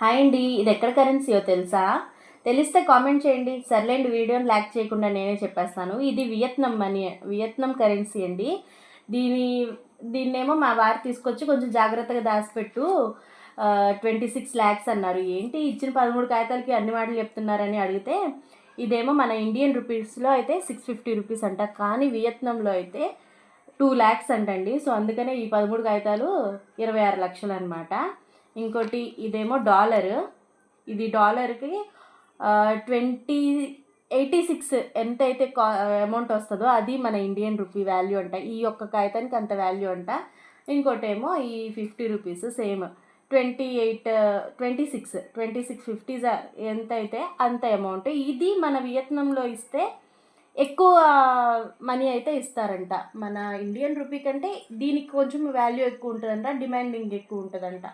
Hi అండి, ఇది ఎక్కడ కరెన్సీయో తెలుసా? తెలిస్తే కామెంట్ చేయండి. సర్లేండి, వీడియోని ల్యాక్ చేయకుండా నేనే చెప్పేస్తాను. ఇది వియత్నాం మనీ, వియత్నాం కరెన్సీ అండి. దీని దీన్నేమో మా వారు తీసుకొచ్చి కొంచెం జాగ్రత్తగా దాచిపెట్టు, 26 lakhs అన్నారు. ఏంటి ఇచ్చిన 13 కాగితాలకి అన్ని మాటలు చెప్తున్నారని అడిగితే, ఇదేమో మన ఇండియన్ రూపీస్లో అయితే 650 రూపీస్ అంట, కానీ వియత్నాంలో అయితే 2 lakhs అంటండి. సో అందుకనే ఈ 13 కాగితాలు 26 లక్షలు అనమాట. ఇంకోటి ఇదేమో డాలర్. ఇది డాలర్కి 86 ఎంతైతే అమౌంట్ వస్తుందో అది మన ఇండియన్ రూపీ వాల్యూ అంట. ఈ ఒక్క కాగితానికి అంత వాల్యూ అంట. ఇంకోటేమో ఈ 50 రూపీస్ సేమ్ 26 ఎంతైతే అంత అమౌంట్. ఇది మన వియత్నంలో ఇస్తే ఎక్కువ మనీ అయితే ఇస్తారంట. మన ఇండియన్ రూపీ కంటే దీనికి కొంచెం వాల్యూ ఎక్కువ ఉంటుందంట, డిమాండింగ్ ఎక్కువ ఉంటుందంట.